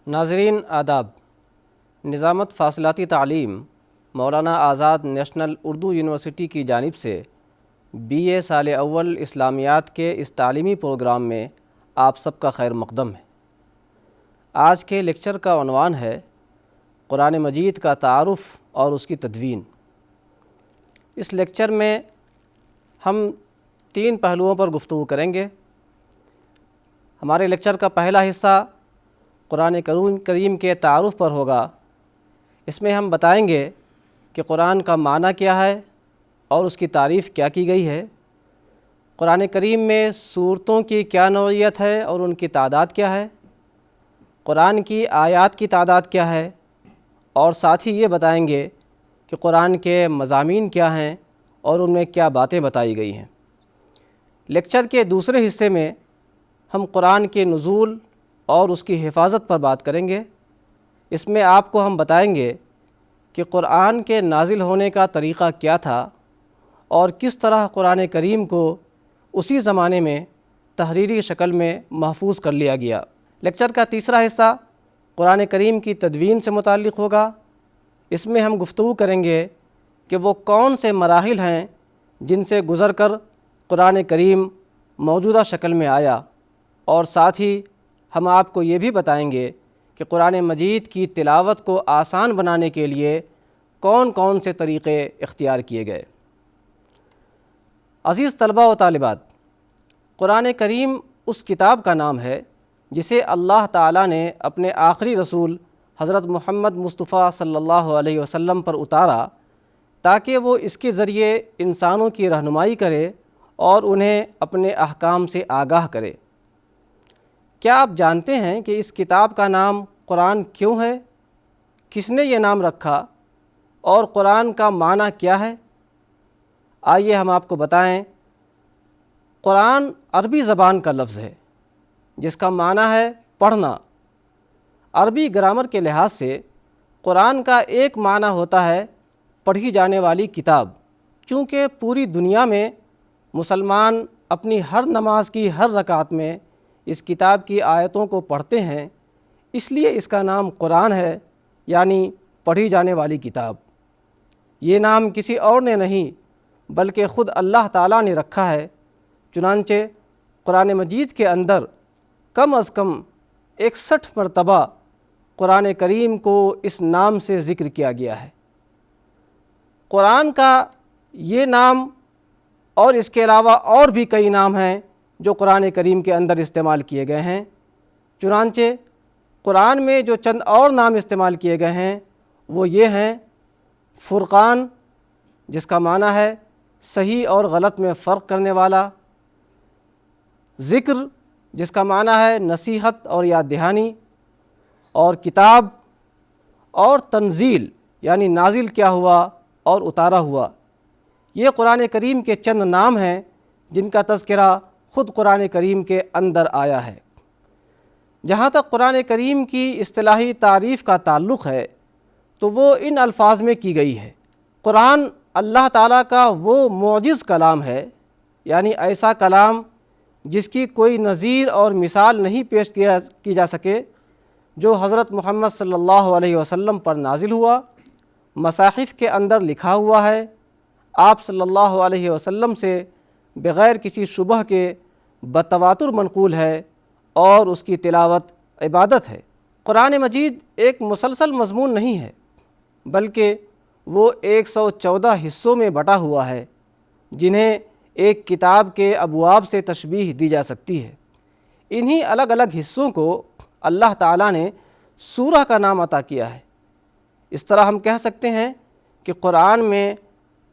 ناظرین آداب، نظامت فاصلاتی تعلیم مولانا آزاد نیشنل اردو یونیورسٹی کی جانب سے BA سال اول اسلامیات کے اس تعلیمی پروگرام میں آپ سب کا خیر مقدم ہے۔ آج کے لیکچر کا عنوان ہے قرآن مجید کا تعارف اور اس کی تدوین۔ اس لیکچر میں ہم 3 پہلوؤں پر گفتگو کریں گے۔ ہمارے لیکچر کا پہلا حصہ قرآن کریم کے تعارف پر ہوگا۔ اس میں ہم بتائیں گے کہ قرآن کا معنی کیا ہے اور اس کی تعریف کیا کی گئی ہے، قرآن کریم میں سورتوں کی کیا نوعیت ہے اور ان کی تعداد کیا ہے، قرآن کی آیات کی تعداد کیا ہے، اور ساتھ ہی یہ بتائیں گے کہ قرآن کے مضامین کیا ہیں اور ان میں کیا باتیں بتائی گئی ہیں۔ لیکچر کے دوسرے حصے میں ہم قرآن کے نزول اور اس کی حفاظت پر بات کریں گے۔ اس میں آپ کو ہم بتائیں گے کہ قرآن کے نازل ہونے کا طریقہ کیا تھا اور کس طرح قرآن کریم کو اسی زمانے میں تحریری شکل میں محفوظ کر لیا گیا۔ لیکچر کا تیسرا حصہ قرآن کریم کی تدوین سے متعلق ہوگا۔ اس میں ہم گفتگو کریں گے کہ وہ کون سے مراحل ہیں جن سے گزر کر قرآن کریم موجودہ شکل میں آیا، اور ساتھ ہی ہم آپ کو یہ بھی بتائیں گے کہ قرآن مجید کی تلاوت کو آسان بنانے کے لیے کون کون سے طریقے اختیار کیے گئے۔ عزیز طلباء و طالبات، قرآن کریم اس کتاب کا نام ہے جسے اللہ تعالیٰ نے اپنے آخری رسول حضرت محمد مصطفیٰ صلی اللہ علیہ وسلم پر اتارا تاکہ وہ اس کے ذریعے انسانوں کی رہنمائی کرے اور انہیں اپنے احکام سے آگاہ کرے۔ کیا آپ جانتے ہیں کہ اس کتاب کا نام قرآن کیوں ہے؟ کس نے یہ نام رکھا اور قرآن کا معنی کیا ہے؟ آئیے ہم آپ کو بتائیں۔ قرآن عربی زبان کا لفظ ہے جس کا معنی ہے پڑھنا۔ عربی گرامر کے لحاظ سے قرآن کا ایک معنی ہوتا ہے پڑھی جانے والی کتاب۔ چونکہ پوری دنیا میں مسلمان اپنی ہر نماز کی ہر رکعت میں اس کتاب کی آیتوں کو پڑھتے ہیں، اس لیے اس کا نام قرآن ہے، یعنی پڑھی جانے والی کتاب۔ یہ نام کسی اور نے نہیں بلکہ خود اللہ تعالیٰ نے رکھا ہے۔ چنانچہ قرآن مجید کے اندر کم از کم 61 مرتبہ قرآن کریم کو اس نام سے ذکر کیا گیا ہے۔ قرآن کا یہ نام اور اس کے علاوہ اور بھی کئی نام ہیں جو قرآن کریم کے اندر استعمال کیے گئے ہیں۔ چنانچہ قرآن میں جو چند اور نام استعمال کیے گئے ہیں وہ یہ ہیں: فرقان، جس کا معنی ہے صحیح اور غلط میں فرق کرنے والا، ذکر، جس کا معنی ہے نصیحت اور یاد دہانی، اور کتاب، اور تنزیل یعنی نازل کیا ہوا اور اتارا ہوا۔ یہ قرآن کریم کے چند نام ہیں جن کا تذکرہ خود قرآن کریم کے اندر آیا ہے۔ جہاں تک قرآن کریم کی اصطلاحی تعریف کا تعلق ہے تو وہ ان الفاظ میں کی گئی ہے: قرآن اللہ تعالیٰ کا وہ معجز کلام ہے، یعنی ایسا کلام جس کی کوئی نظیر اور مثال نہیں پیش کی جا سکے، جو حضرت محمد صلی اللہ علیہ وسلم پر نازل ہوا، مصاحف کے اندر لکھا ہوا ہے، آپ صلی اللہ علیہ وسلم سے بغیر کسی شبہ کے بتواتر منقول ہے، اور اس کی تلاوت عبادت ہے۔ قرآن مجید ایک مسلسل مضمون نہیں ہے بلکہ وہ 114 حصوں میں بٹا ہوا ہے جنہیں ایک کتاب کے ابواب سے تشبیہ دی جا سکتی ہے۔ انہی الگ الگ حصوں کو اللہ تعالیٰ نے سورہ کا نام عطا کیا ہے۔ اس طرح ہم کہہ سکتے ہیں کہ قرآن میں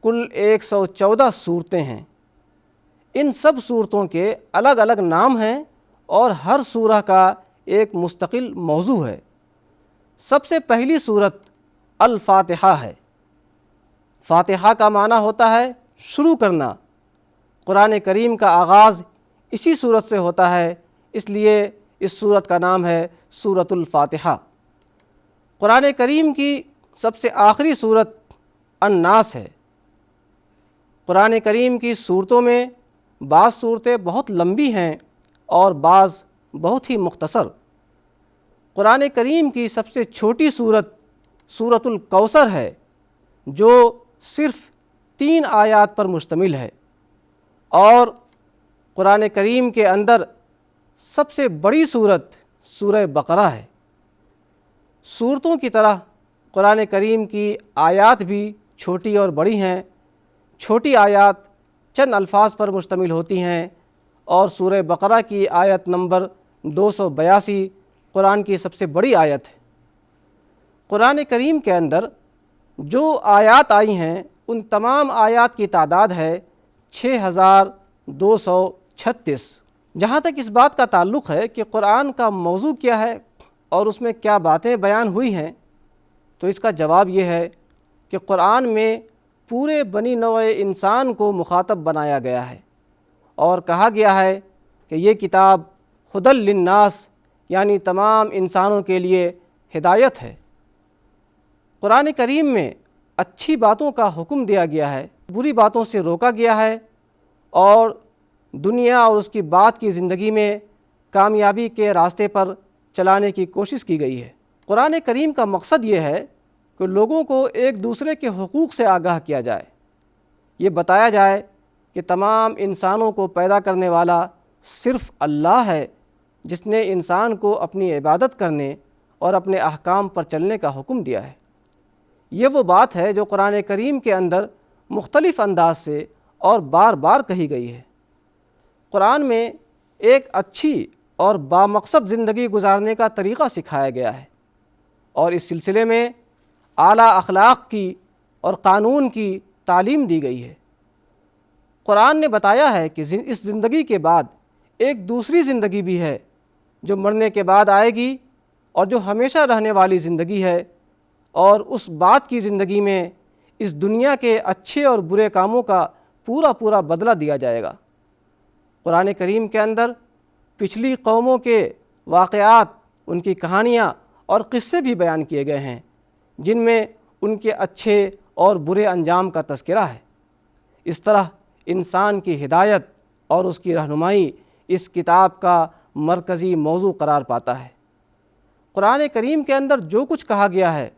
کل 114 صورتیں ہیں۔ ان سب صورتوں کے الگ الگ نام ہیں اور ہر سورہ کا ایک مستقل موضوع ہے۔ سب سے پہلی سورت الفاتحہ ہے۔ فاتحہ کا معنی ہوتا ہے شروع کرنا۔ قرآن کریم کا آغاز اسی صورت سے ہوتا ہے، اس لیے اس صورت کا نام ہے سورۃ الفاتحہ۔ قرآن کریم کی سب سے آخری صورت الناس ہے۔ قرآن کریم کی صورتوں میں بعض صورتیں بہت لمبی ہیں اور بعض بہت ہی مختصر۔ قرآن کریم کی سب سے چھوٹی صورت سورۃ الکوثر ہے، جو صرف 3 آیات پر مشتمل ہے، اور قرآن کریم کے اندر سب سے بڑی صورت سورہ بقرہ ہے۔ صورتوں کی طرح قرآن کریم کی آیات بھی چھوٹی اور بڑی ہیں۔ چھوٹی آیات چند الفاظ پر مشتمل ہوتی ہیں، اور سورہ بقرہ کی آیت نمبر 282 قرآن کی سب سے بڑی آیت ہے۔ قرآن کریم کے اندر جو آیات آئی ہیں ان تمام آیات کی تعداد ہے 6236۔ جہاں تک اس بات کا تعلق ہے کہ قرآن کا موضوع کیا ہے اور اس میں کیا باتیں بیان ہوئی ہیں، تو اس کا جواب یہ ہے کہ قرآن میں پورے بنی نوع انسان کو مخاطب بنایا گیا ہے، اور کہا گیا ہے کہ یہ کتاب ھدی للناس یعنی تمام انسانوں کے لیے ہدایت ہے۔ قرآن کریم میں اچھی باتوں کا حکم دیا گیا ہے، بری باتوں سے روکا گیا ہے، اور دنیا اور اس کی بعد کی زندگی میں کامیابی کے راستے پر چلانے کی کوشش کی گئی ہے۔ قرآن کریم کا مقصد یہ ہے کہ لوگوں کو ایک دوسرے کے حقوق سے آگاہ کیا جائے، یہ بتایا جائے کہ تمام انسانوں کو پیدا کرنے والا صرف اللہ ہے، جس نے انسان کو اپنی عبادت کرنے اور اپنے احکام پر چلنے کا حکم دیا ہے۔ یہ وہ بات ہے جو قرآن کریم کے اندر مختلف انداز سے اور بار بار کہی گئی ہے۔ قرآن میں ایک اچھی اور بامقصد زندگی گزارنے کا طریقہ سکھایا گیا ہے، اور اس سلسلے میں اعلیٰ اخلاق کی اور قانون کی تعلیم دی گئی ہے۔ قرآن نے بتایا ہے کہ اس زندگی کے بعد ایک دوسری زندگی بھی ہے جو مرنے کے بعد آئے گی، اور جو ہمیشہ رہنے والی زندگی ہے، اور اس بعد کی زندگی میں اس دنیا کے اچھے اور برے کاموں کا پورا بدلہ دیا جائے گا۔ قرآن کریم کے اندر پچھلی قوموں کے واقعات، ان کی کہانیاں اور قصے بھی بیان کیے گئے ہیں، جن میں ان کے اچھے اور برے انجام کا تذکرہ ہے۔ اس طرح انسان کی ہدایت اور اس کی رہنمائی اس کتاب کا مرکزی موضوع قرار پاتا ہے۔ قرآن کریم کے اندر جو کچھ کہا گیا ہے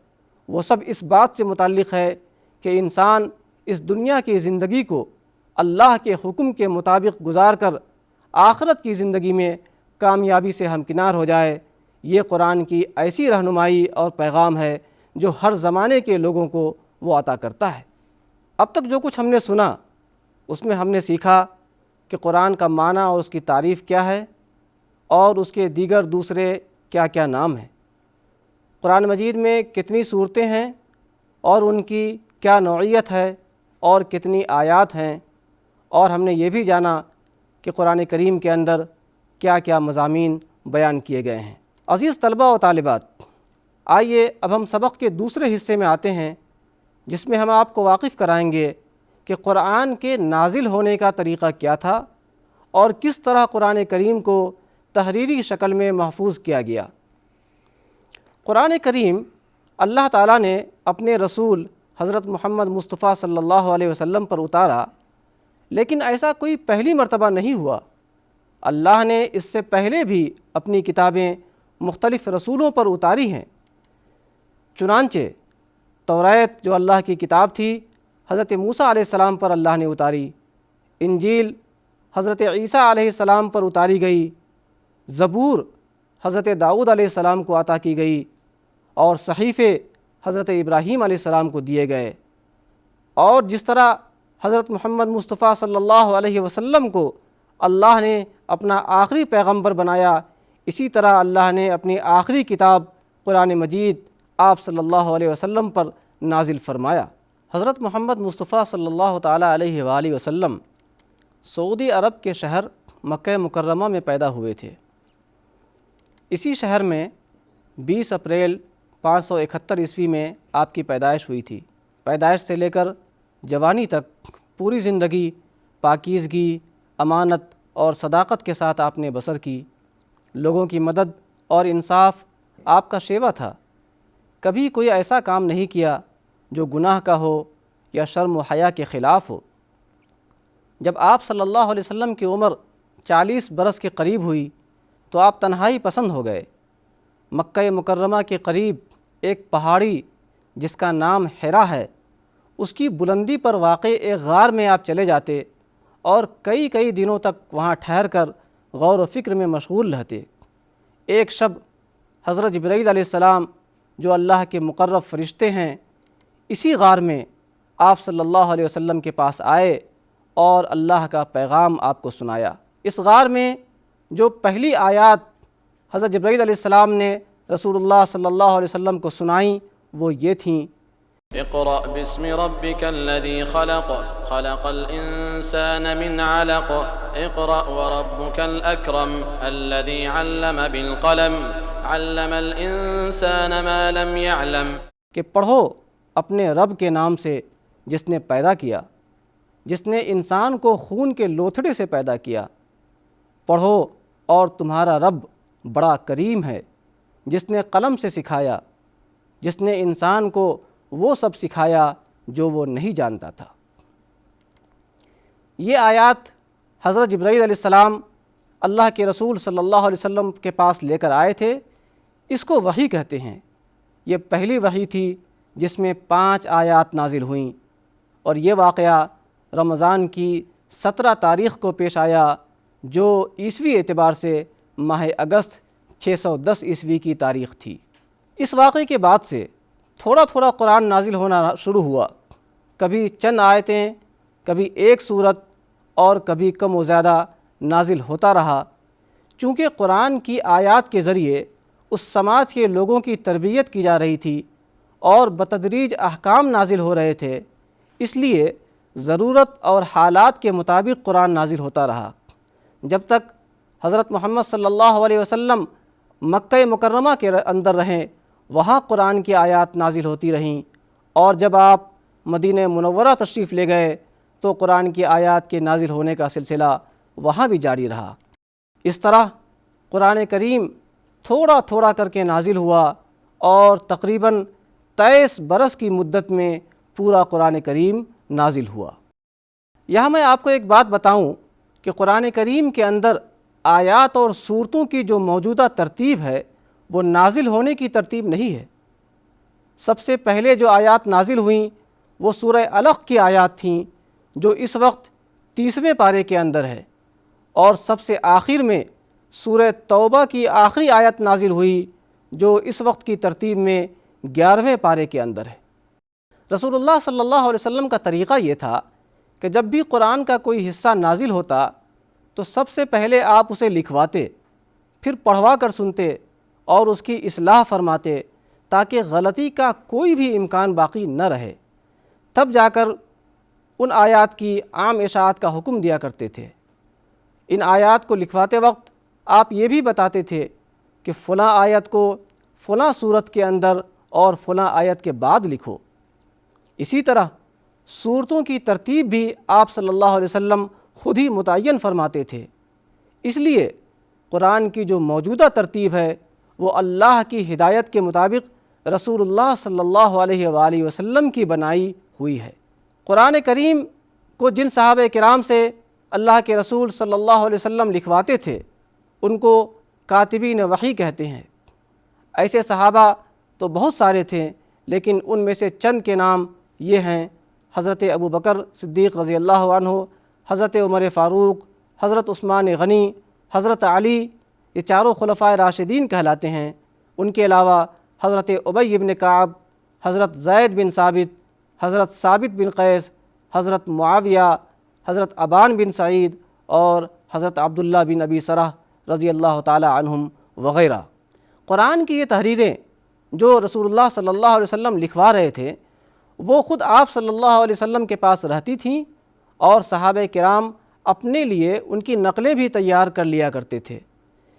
وہ سب اس بات سے متعلق ہے کہ انسان اس دنیا کی زندگی کو اللہ کے حکم کے مطابق گزار کر آخرت کی زندگی میں کامیابی سے ہمکنار ہو جائے۔ یہ قرآن کی ایسی رہنمائی اور پیغام ہے جو ہر زمانے کے لوگوں کو وہ عطا کرتا ہے۔ اب تک جو کچھ ہم نے سنا اس میں ہم نے سیکھا کہ قرآن کا معنی اور اس کی تعریف کیا ہے، اور اس کے دیگر دوسرے کیا کیا نام ہیں۔ قرآن مجید میں کتنی صورتیں ہیں اور ان کی کیا نوعیت ہے اور کتنی آیات ہیں، اور ہم نے یہ بھی جانا کہ قرآن کریم کے اندر کیا کیا مضامین بیان کیے گئے ہیں۔ عزیز طلبہ و طالبات، آئیے اب ہم سبق کے دوسرے حصے میں آتے ہیں، جس میں ہم آپ کو واقف کرائیں گے کہ قرآن کے نازل ہونے کا طریقہ کیا تھا اور کس طرح قرآن کریم کو تحریری شکل میں محفوظ کیا گیا۔ قرآن کریم اللہ تعالیٰ نے اپنے رسول حضرت محمد مصطفیٰ صلی اللہ علیہ وسلم پر اتارا، لیکن ایسا کوئی پہلی مرتبہ نہیں ہوا۔ اللہ نے اس سے پہلے بھی اپنی کتابیں مختلف رسولوں پر اتاری ہیں۔ چنانچہ توریت جو اللہ کی کتاب تھی حضرت موسیٰ علیہ السلام پر اللہ نے اتاری، انجیل حضرت عیسیٰ علیہ السلام پر اتاری گئی، زبور حضرت داؤد علیہ السلام کو عطا کی گئی، اور صحیفے حضرت ابراہیم علیہ السلام کو دیے گئے۔ اور جس طرح حضرت محمد مصطفیٰ صلی اللہ علیہ وسلم کو اللہ نے اپنا آخری پیغمبر بنایا، اسی طرح اللہ نے اپنی آخری کتاب قرآن مجید آپ صلی اللہ علیہ وسلم پر نازل فرمایا۔ حضرت محمد مصطفیٰ صلی اللہ تعالیٰ علیہ وآلہ وسلم سعودی عرب کے شہر مکہ مکرمہ میں پیدا ہوئے تھے۔ اسی شہر میں 20 اپریل 571 عیسوی میں آپ کی پیدائش ہوئی تھی۔ پیدائش سے لے کر جوانی تک پوری زندگی پاکیزگی، امانت اور صداقت کے ساتھ آپ نے بسر کی۔ لوگوں کی مدد اور انصاف آپ کا شیوا تھا۔ کبھی کوئی ایسا کام نہیں کیا جو گناہ کا ہو یا شرم و حیا کے خلاف ہو۔ جب آپ صلی اللہ علیہ وسلم کی عمر 40 برس کے قریب ہوئی تو آپ تنہائی پسند ہو گئے۔ مکہ مکرمہ کے قریب ایک پہاڑی جس کا نام حرا ہے، اس کی بلندی پر واقع ایک غار میں آپ چلے جاتے اور کئی دنوں تک وہاں ٹھہر کر غور و فکر میں مشغول رہتے۔ ایک شب حضرت جبرائیل علیہ السلام جو اللہ کے مقرب فرشتے ہیں، اسی غار میں آپ صلی اللہ علیہ وسلم کے پاس آئے اور اللہ کا پیغام آپ کو سنایا۔ اس غار میں جو پہلی آیات حضرت جبرائیل علیہ السلام نے رسول اللہ صلی اللہ علیہ وسلم کو سنائیں وہ یہ تھیں: اقرأ باسم ربك الذي خلق خلق الإنسان من علق اقرأ وربك الأكرم الذي علم بالقلم علم الإنسان ما لم يعلم، کہ پڑھو اپنے رب کے نام سے جس نے پیدا کیا، جس نے انسان کو خون کے لوتھڑے سے پیدا کیا۔ پڑھو اور تمہارا رب بڑا کریم ہے جس نے قلم سے سکھایا، جس نے انسان کو وہ سب سکھایا جو وہ نہیں جانتا تھا۔ یہ آیات حضرت جبرائیل علیہ السلام اللہ کے رسول صلی اللہ علیہ وسلم کے پاس لے کر آئے تھے۔ اس کو وحی کہتے ہیں۔ یہ پہلی وحی تھی جس میں 5 آیات نازل ہوئیں، اور یہ واقعہ رمضان کی 17 تاریخ کو پیش آیا جو عیسوی اعتبار سے ماہ اگست 610 عیسوی کی تاریخ تھی۔ اس واقعے کے بعد سے تھوڑا تھوڑا قرآن نازل ہونا شروع ہوا، کبھی چند آیتیں، کبھی ایک سورت اور کبھی کم و زیادہ نازل ہوتا رہا۔ چونکہ قرآن کی آیات کے ذریعے اس سماج کے لوگوں کی تربیت کی جا رہی تھی اور بتدریج احکام نازل ہو رہے تھے، اس لیے ضرورت اور حالات کے مطابق قرآن نازل ہوتا رہا۔ جب تک حضرت محمد صلی اللہ علیہ وسلم مکہ مکرمہ کے اندر رہیں وہاں قرآن کی آیات نازل ہوتی رہیں، اور جب آپ مدینہ منورہ تشریف لے گئے تو قرآن کی آیات کے نازل ہونے کا سلسلہ وہاں بھی جاری رہا۔ اس طرح قرآن کریم تھوڑا تھوڑا کر کے نازل ہوا اور تقریباً 23 برس کی مدت میں پورا قرآن کریم نازل ہوا۔ یہاں میں آپ کو ایک بات بتاؤں کہ قرآن کریم کے اندر آیات اور سورتوں کی جو موجودہ ترتیب ہے وہ نازل ہونے کی ترتیب نہیں ہے۔ سب سے پہلے جو آیات نازل ہوئیں وہ سورہ علق کی آیات تھیں جو اس وقت 30ویں پارے کے اندر ہے، اور سب سے آخر میں سورہ توبہ کی آخری آیت نازل ہوئی جو اس وقت کی ترتیب میں 11ویں پارے کے اندر ہے۔ رسول اللہ صلی اللہ علیہ وسلم کا طریقہ یہ تھا کہ جب بھی قرآن کا کوئی حصہ نازل ہوتا تو سب سے پہلے آپ اسے لکھواتے، پھر پڑھوا کر سنتے اور اس کی اصلاح فرماتے تاکہ غلطی کا کوئی بھی امکان باقی نہ رہے، تب جا کر ان آیات کی عام اشاعت کا حکم دیا کرتے تھے۔ ان آیات کو لکھواتے وقت آپ یہ بھی بتاتے تھے کہ فلاں آیت کو فلاں صورت کے اندر اور فلاں آیت کے بعد لکھو۔ اسی طرح صورتوں کی ترتیب بھی آپ صلی اللہ علیہ وسلم خود ہی متعین فرماتے تھے۔ اس لیے قرآن کی جو موجودہ ترتیب ہے وہ اللہ کی ہدایت کے مطابق رسول اللہ صلی اللہ علیہ وآلہ وسلم کی بنائی ہوئی ہے۔ قرآن کریم کو جن صحابہ کرام سے اللہ کے رسول صلی اللہ علیہ وسلم لکھواتے تھے ان کو کاتبین وحی کہتے ہیں۔ ایسے صحابہ تو بہت سارے تھے، لیکن ان میں سے چند کے نام یہ ہیں: حضرت ابو بکر صدیق رضی اللہ عنہ، حضرت عمر فاروق، حضرت عثمان غنی، حضرت علی، یہ چاروں خلفائے راشدین کہلاتے ہیں۔ ان کے علاوہ حضرت ابی بن کعب، حضرت زید بن ثابت، حضرت ثابت بن قیس، حضرت معاویہ، حضرت ابان بن سعید اور حضرت عبداللہ بن ابی سرح رضی اللہ تعالی عنہم وغیرہ۔ قرآن کی یہ تحریریں جو رسول اللہ صلی اللہ علیہ وسلم لکھوا رہے تھے وہ خود آپ صلی اللہ علیہ وسلم کے پاس رہتی تھیں، اور صحابہ کرام اپنے لیے ان کی نقلیں بھی تیار کر لیا کرتے تھے۔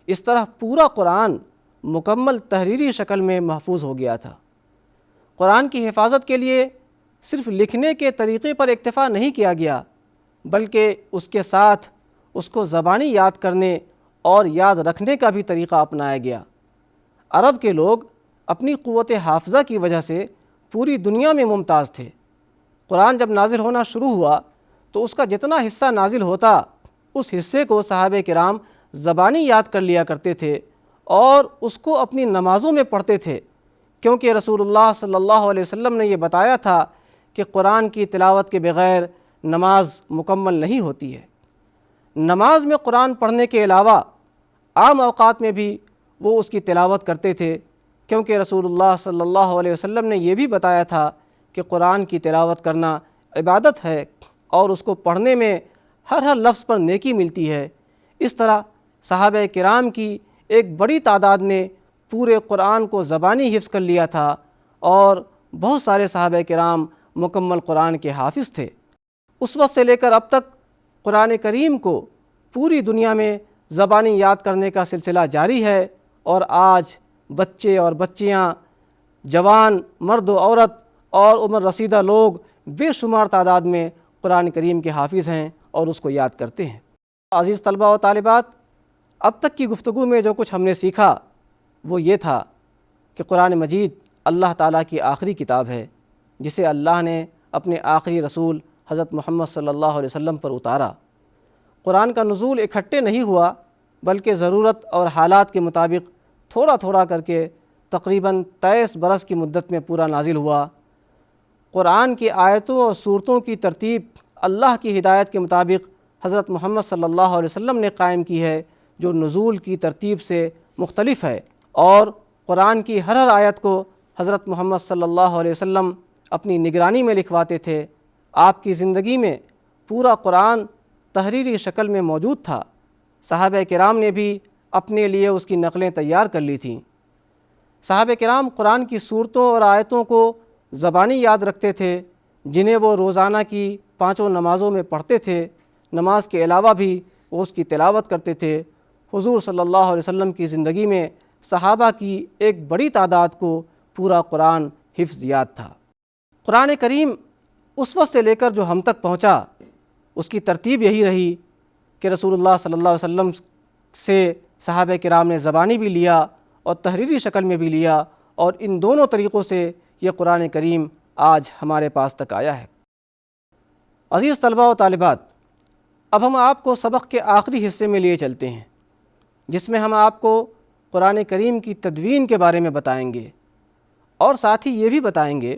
اس طرح پورا قرآن مکمل تحریری شکل میں محفوظ ہو گیا تھا۔ قرآن کی حفاظت کے لیے صرف لکھنے کے طریقے پر اکتفا نہیں کیا گیا بلکہ اس کے ساتھ اس کو زبانی یاد کرنے اور یاد رکھنے کا بھی طریقہ اپنایا گیا۔ عرب کے لوگ اپنی قوت حافظہ کی وجہ سے پوری دنیا میں ممتاز تھے۔ قرآن جب نازل ہونا شروع ہوا تو اس کا جتنا حصہ نازل ہوتا اس حصے کو صحابہ کرام زبانی یاد کر لیا کرتے تھے اور اس کو اپنی نمازوں میں پڑھتے تھے، کیونکہ رسول اللہ صلی اللہ علیہ وسلم نے یہ بتایا تھا کہ قرآن کی تلاوت کے بغیر نماز مکمل نہیں ہوتی ہے۔ نماز میں قرآن پڑھنے کے علاوہ عام اوقات میں بھی وہ اس کی تلاوت کرتے تھے، کیونکہ رسول اللہ صلی اللہ علیہ وسلم نے یہ بھی بتایا تھا کہ قرآن کی تلاوت کرنا عبادت ہے اور اس کو پڑھنے میں ہر لفظ پر نیکی ملتی ہے۔ اس طرح صحابہ کرام کی ایک بڑی تعداد نے پورے قرآن کو زبانی حفظ کر لیا تھا اور بہت سارے صحابہ کرام مکمل قرآن کے حافظ تھے۔ اس وقت سے لے کر اب تک قرآن کریم کو پوری دنیا میں زبانی یاد کرنے کا سلسلہ جاری ہے، اور آج بچے اور بچیاں، جوان، مرد و عورت اور عمر رسیدہ لوگ بے شمار تعداد میں قرآن کریم کے حافظ ہیں اور اس کو یاد کرتے ہیں۔ عزیز طلباء و طالبات، اب تک کی گفتگو میں جو کچھ ہم نے سیکھا وہ یہ تھا کہ قرآن مجید اللہ تعالیٰ کی آخری کتاب ہے جسے اللہ نے اپنے آخری رسول حضرت محمد صلی اللہ علیہ وسلم پر اتارا۔ قرآن کا نزول اکٹھے نہیں ہوا، بلکہ ضرورت اور حالات کے مطابق تھوڑا تھوڑا کر کے تقریباً 23 برس کی مدت میں پورا نازل ہوا۔ قرآن کی آیتوں اور سورتوں کی ترتیب اللہ کی ہدایت کے مطابق حضرت محمد صلی اللہ علیہ وسلم نے قائم کی ہے، جو نزول کی ترتیب سے مختلف ہے، اور قرآن کی ہر آیت کو حضرت محمد صلی اللہ علیہ وسلم اپنی نگرانی میں لکھواتے تھے۔ آپ کی زندگی میں پورا قرآن تحریری شکل میں موجود تھا۔ صحابہ کرام نے بھی اپنے لیے اس کی نقلیں تیار کر لی تھیں۔ صحابہ کرام قرآن کی صورتوں اور آیتوں کو زبانی یاد رکھتے تھے، جنہیں وہ روزانہ کی 5 نمازوں میں پڑھتے تھے۔ نماز کے علاوہ بھی وہ اس کی تلاوت کرتے تھے۔ حضور صلی اللہ علیہ وسلم کی زندگی میں صحابہ کی ایک بڑی تعداد کو پورا قرآن حفظ یاد تھا۔ قرآن کریم اس وقت سے لے کر جو ہم تک پہنچا، اس کی ترتیب یہی رہی کہ رسول اللہ صلی اللہ علیہ وسلم سے صحابہ کرام نے زبانی بھی لیا اور تحریری شکل میں بھی لیا، اور ان دونوں طریقوں سے یہ قرآن کریم آج ہمارے پاس تک آیا ہے۔ عزیز طلباء و طالبات، اب ہم آپ کو سبق کے آخری حصے میں لیے چلتے ہیں، جس میں ہم آپ کو قرآن کریم کی تدوین کے بارے میں بتائیں گے، اور ساتھ ہی یہ بھی بتائیں گے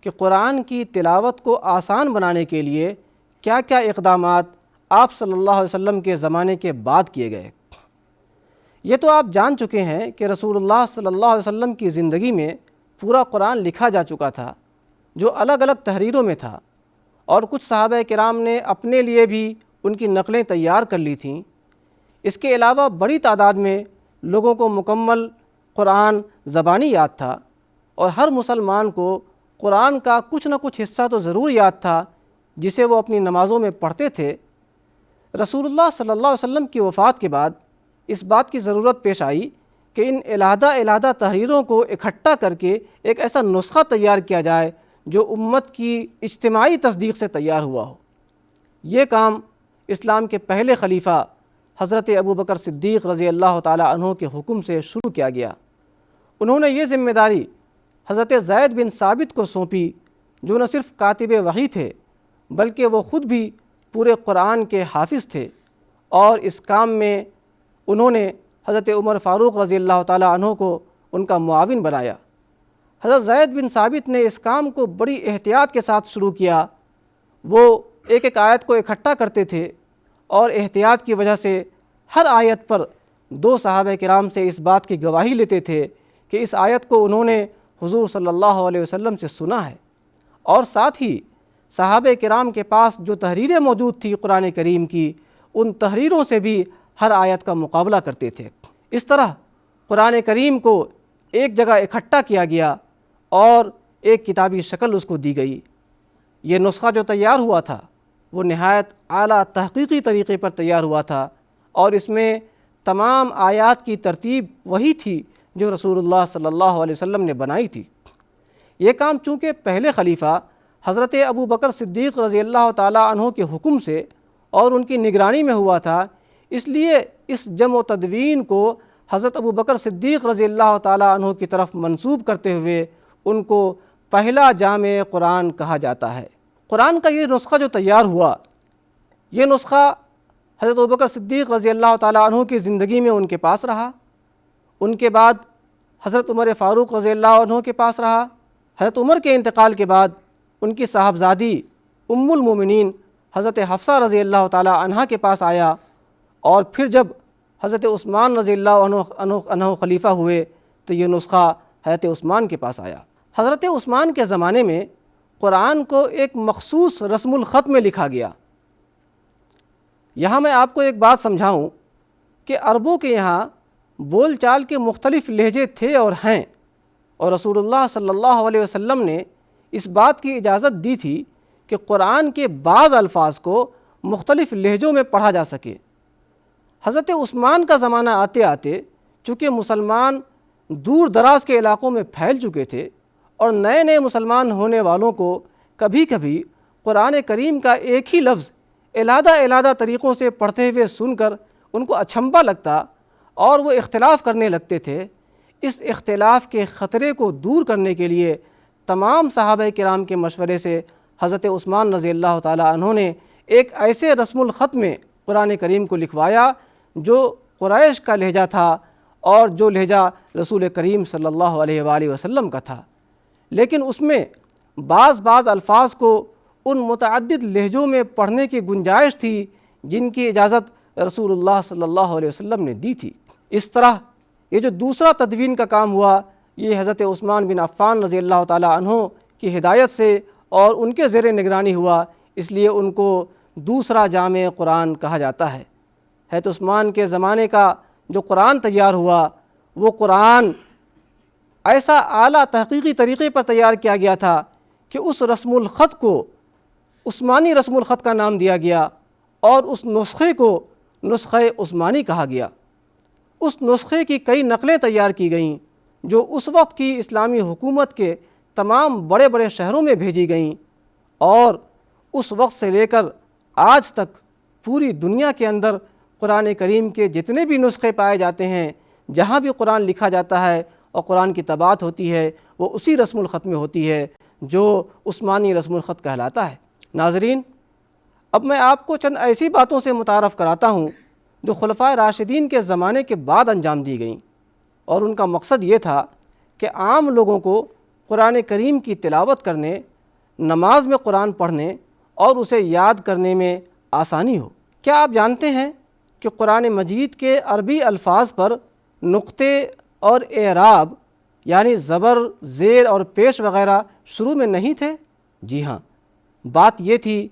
کہ قرآن کی تلاوت کو آسان بنانے کے لیے کیا کیا اقدامات آپ صلی اللہ علیہ وسلم کے زمانے کے بعد کیے گئے۔ یہ تو آپ جان چکے ہیں کہ رسول اللہ صلی اللہ علیہ وسلم کی زندگی میں پورا قرآن لکھا جا چکا تھا، جو الگ الگ تحریروں میں تھا، اور کچھ صحابہ کرام نے اپنے لیے بھی ان کی نقلیں تیار کر لی تھیں۔ اس کے علاوہ بڑی تعداد میں لوگوں کو مکمل قرآن زبانی یاد تھا، اور ہر مسلمان کو قرآن کا کچھ نہ کچھ حصہ تو ضرور یاد تھا جسے وہ اپنی نمازوں میں پڑھتے تھے۔ رسول اللہ صلی اللہ علیہ وسلم کی وفات کے بعد اس بات کی ضرورت پیش آئی کہ ان علیحدہ تحریروں کو اکٹھا کر کے ایک ایسا نسخہ تیار کیا جائے جو امت کی اجتماعی تصدیق سے تیار ہوا ہو۔ یہ کام اسلام کے پہلے خلیفہ حضرت ابوبکر صدیق رضی اللہ تعالیٰ عنہ کے حکم سے شروع کیا گیا۔ انہوں نے یہ ذمہ داری حضرت زید بن ثابت کو سونپی، جو نہ صرف کاتب وحی تھے بلکہ وہ خود بھی پورے قرآن کے حافظ تھے، اور اس کام میں انہوں نے حضرت عمر فاروق رضی اللہ تعالیٰ عنہ کو ان کا معاون بنایا۔ حضرت زید بن ثابت نے اس کام کو بڑی احتیاط کے ساتھ شروع کیا۔ وہ ایک ایک آیت کو اکٹھا کرتے تھے، اور احتیاط کی وجہ سے ہر آیت پر 2 صحابہ کرام سے اس بات کی گواہی لیتے تھے کہ اس آیت کو انہوں نے حضور صلی اللہ علیہ وسلم سے سنا ہے، اور ساتھ ہی صحابہ کرام کے پاس جو تحریریں موجود تھی قرآن کریم کی، ان تحریروں سے بھی ہر آیت کا مقابلہ کرتے تھے۔ اس طرح قرآن کریم کو ایک جگہ اکٹھا کیا گیا اور ایک کتابی شکل اس کو دی گئی۔ یہ نسخہ جو تیار ہوا تھا وہ نہایت اعلیٰ تحقیقی طریقے پر تیار ہوا تھا، اور اس میں تمام آیات کی ترتیب وہی تھی جو رسول اللہ صلی اللہ علیہ وسلم نے بنائی تھی۔ یہ کام چونکہ پہلے خلیفہ حضرت ابوبکر صدیق رضی اللہ تعالیٰ عنہ کے حکم سے اور ان کی نگرانی میں ہوا تھا، اس لیے اس جمع و تدوین کو حضرت ابوبکر صدیق رضی اللہ تعالیٰ عنہ کی طرف منسوب کرتے ہوئے ان کو پہلا جامع قرآن کہا جاتا ہے۔ قرآن کا یہ نسخہ جو تیار ہوا، یہ نسخہ حضرت ابوبکر صدیق رضی اللہ تعالیٰ عنہ کی زندگی میں ان کے پاس رہا، ان کے بعد حضرت عمر فاروق رضی اللہ عنہ کے پاس رہا، حضرت عمر کے انتقال کے بعد ان کی صاحبزادی ام المومنین حضرت حفصہ رضی اللہ تعالیٰ عنہ کے پاس آیا، اور پھر جب حضرت عثمان رضی اللہ عنہ خلیفہ ہوئے تو یہ نسخہ حضرت عثمان کے پاس آیا۔ حضرت عثمان کے زمانے میں قرآن کو ایک مخصوص رسم الخط میں لکھا گیا۔ یہاں میں آپ کو ایک بات سمجھاؤں کہ عربوں کے یہاں بول چال کے مختلف لہجے تھے اور ہیں، اور رسول اللہ صلی اللہ علیہ وسلم نے اس بات کی اجازت دی تھی کہ قرآن کے بعض الفاظ کو مختلف لہجوں میں پڑھا جا سکے۔ حضرت عثمان کا زمانہ آتے آتے چونکہ مسلمان دور دراز کے علاقوں میں پھیل چکے تھے، اور نئے نئے مسلمان ہونے والوں کو کبھی کبھی قرآن کریم کا ایک ہی لفظ علیحدہ علیحدہ طریقوں سے پڑھتے ہوئے سن کر ان کو اچھمبا لگتا اور وہ اختلاف کرنے لگتے تھے۔ اس اختلاف کے خطرے کو دور کرنے کے لیے تمام صحابہ کرام کے مشورے سے حضرت عثمان رضی اللہ تعالیٰ عنہ نے ایک ایسے رسم الخط میں قرآن کریم کو لکھوایا جو قریش کا لہجہ تھا اور جو لہجہ رسول کریم صلی اللہ علیہ وآلہ وسلم کا تھا، لیکن اس میں بعض الفاظ کو ان متعدد لہجوں میں پڑھنے کی گنجائش تھی جن کی اجازت رسول اللہ صلی اللہ علیہ وسلم نے دی تھی۔ اس طرح یہ جو دوسرا تدوین کا کام ہوا، یہ حضرت عثمان بن عفان رضی اللہ تعالیٰ عنہ کی ہدایت سے اور ان کے زیر نگرانی ہوا، اس لیے ان کو دوسرا جامع قرآن کہا جاتا ہے۔ حضرت عثمان کے زمانے کا جو قرآن تیار ہوا، وہ قرآن ایسا اعلیٰ تحقیقی طریقے پر تیار کیا گیا تھا کہ اس رسم الخط کو عثمانی رسم الخط کا نام دیا گیا، اور اس نسخے کو نسخہ عثمانی کہا گیا۔ اس نسخے کی کئی نقلیں تیار کی گئیں جو اس وقت کی اسلامی حکومت کے تمام بڑے بڑے شہروں میں بھیجی گئیں، اور اس وقت سے لے کر آج تک پوری دنیا کے اندر قرآن کریم کے جتنے بھی نسخے پائے جاتے ہیں، جہاں بھی قرآن لکھا جاتا ہے اور قرآن کی طباعت ہوتی ہے، وہ اسی رسم الخط میں ہوتی ہے جو عثمانی رسم الخط کہلاتا ہے۔ ناظرین، اب میں آپ کو چند ایسی باتوں سے متعارف کراتا ہوں جو خلفائے راشدین کے زمانے کے بعد انجام دی گئیں، اور ان کا مقصد یہ تھا کہ عام لوگوں کو قرآن کریم کی تلاوت کرنے، نماز میں قرآن پڑھنے اور اسے یاد کرنے میں آسانی ہو۔ کیا آپ جانتے ہیں کہ قرآن مجید کے عربی الفاظ پر نقطے اور اعراب یعنی زبر، زیر اور پیش وغیرہ شروع میں نہیں تھے؟ جی ہاں، بات یہ تھی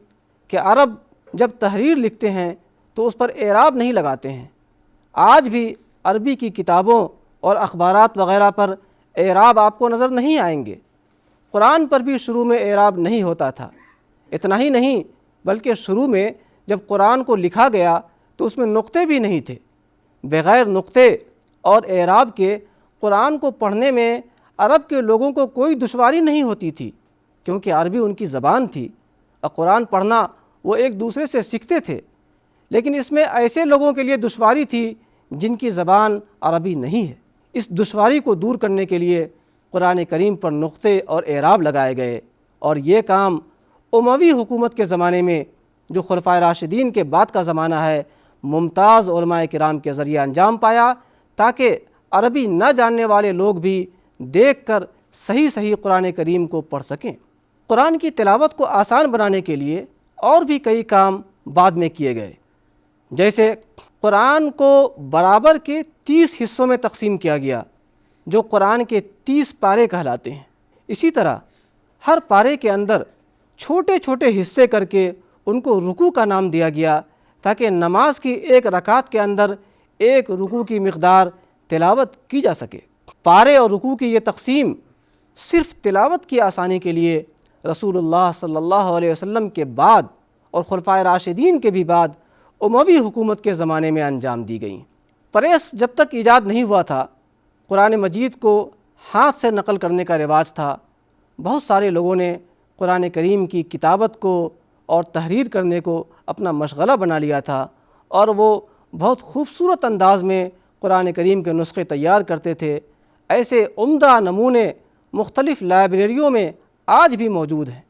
کہ عرب جب تحریر لکھتے ہیں تو اس پر اعراب نہیں لگاتے ہیں۔ آج بھی عربی کی کتابوں اور اخبارات وغیرہ پر اعراب آپ کو نظر نہیں آئیں گے۔ قرآن پر بھی شروع میں اعراب نہیں ہوتا تھا۔ اتنا ہی نہیں بلکہ شروع میں جب قرآن کو لکھا گیا تو اس میں نقطے بھی نہیں تھے۔ بغیر نقطے اور اعراب کے قرآن کو پڑھنے میں عرب کے لوگوں کو کوئی دشواری نہیں ہوتی تھی، کیونکہ عربی ان کی زبان تھی اور قرآن پڑھنا وہ ایک دوسرے سے سیکھتے تھے۔ لیکن اس میں ایسے لوگوں کے لیے دشواری تھی جن کی زبان عربی نہیں ہے۔ اس دشواری کو دور کرنے کے لیے قرآن کریم پر نقطے اور اعراب لگائے گئے، اور یہ کام اموی حکومت کے زمانے میں جو خلفائے راشدین کے بعد کا زمانہ ہے، ممتاز علماء کرام کے ذریعے انجام پایا، تاکہ عربی نہ جاننے والے لوگ بھی دیکھ کر صحیح قرآن کریم کو پڑھ سکیں۔ قرآن کی تلاوت کو آسان بنانے کے لیے اور بھی کئی کام بعد میں کیے گئے، جیسے قرآن کو برابر کے 30 حصوں میں تقسیم کیا گیا جو قرآن کے 30 پارے کہلاتے ہیں۔ اسی طرح ہر پارے کے اندر چھوٹے چھوٹے حصے کر کے ان کو رکوع کا نام دیا گیا، تاکہ نماز کی ایک رکعت کے اندر ایک رکوع کی مقدار تلاوت کی جا سکے۔ پارے اور رکوع کی یہ تقسیم صرف تلاوت کی آسانی کے لیے رسول اللہ صلی اللہ علیہ وسلم کے بعد اور خلفائے راشدین کے بھی بعد اموی حکومت کے زمانے میں انجام دی گئیں۔ پریس جب تک ایجاد نہیں ہوا تھا، قرآن مجید کو ہاتھ سے نقل کرنے کا رواج تھا۔ بہت سارے لوگوں نے قرآن کریم کی کتابت کو اور تحریر کرنے کو اپنا مشغلہ بنا لیا تھا، اور وہ بہت خوبصورت انداز میں قرآن کریم کے نسخے تیار کرتے تھے۔ ایسے عمدہ نمونے مختلف لائبریریوں میں آج بھی موجود ہیں،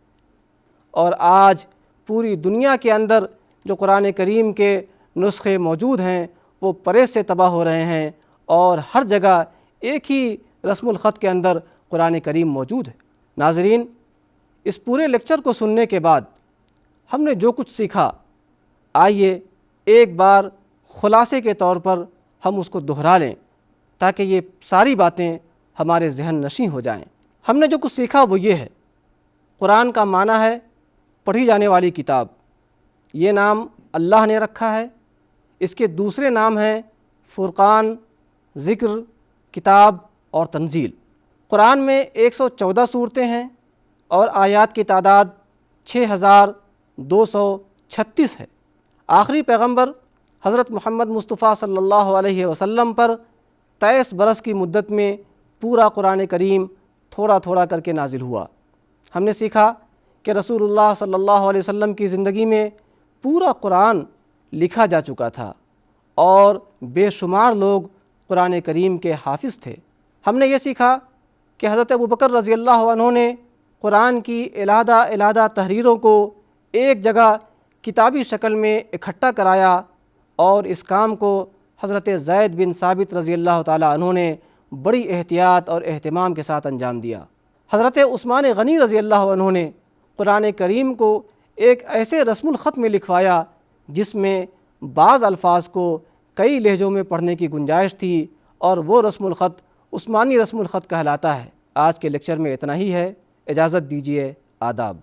اور آج پوری دنیا کے اندر جو قرآن کریم کے نسخے موجود ہیں وہ پریس سے تباہ ہو رہے ہیں، اور ہر جگہ ایک ہی رسم الخط کے اندر قرآن کریم موجود ہے۔ ناظرین، اس پورے لیکچر کو سننے کے بعد ہم نے جو کچھ سیکھا، آئیے ایک بار خلاصے کے طور پر ہم اس کو دہرا لیں تاکہ یہ ساری باتیں ہمارے ذہن نشیں ہو جائیں۔ ہم نے جو کچھ سیکھا وہ یہ ہے، قرآن کا معنی ہے پڑھی جانے والی کتاب۔ یہ نام اللہ نے رکھا ہے۔ اس کے دوسرے نام ہیں فرقان، ذکر، کتاب اور تنزیل۔ قرآن میں 114 صورتیں ہیں اور آیات کی تعداد 6236 ہے۔ آخری پیغمبر حضرت محمد مصطفیٰ صلی اللہ علیہ وسلم پر 23 برس کی مدت میں پورا قرآن کریم تھوڑا تھوڑا کر کے نازل ہوا۔ ہم نے سیکھا کہ رسول اللہ صلی اللہ علیہ وسلم کی زندگی میں پورا قرآن لکھا جا چکا تھا اور بے شمار لوگ قرآن کریم کے حافظ تھے۔ ہم نے یہ سیکھا کہ حضرت ابوبکر رضی اللہ عنہ نے قرآن کی علیحدہ تحریروں کو ایک جگہ کتابی شکل میں اکٹھا کرایا، اور اس کام کو حضرت زید بن ثابت رضی اللہ تعالیٰ عنہ نے بڑی احتیاط اور اہتمام کے ساتھ انجام دیا۔ حضرت عثمان غنی رضی اللہ عنہ نے قرآن کریم کو ایک ایسے رسم الخط میں لکھوایا جس میں بعض الفاظ کو کئی لہجوں میں پڑھنے کی گنجائش تھی، اور وہ رسم الخط عثمانی رسم الخط کہلاتا ہے۔ آج کے لیکچر میں اتنا ہی ہے، اجازت دیجیے، آداب۔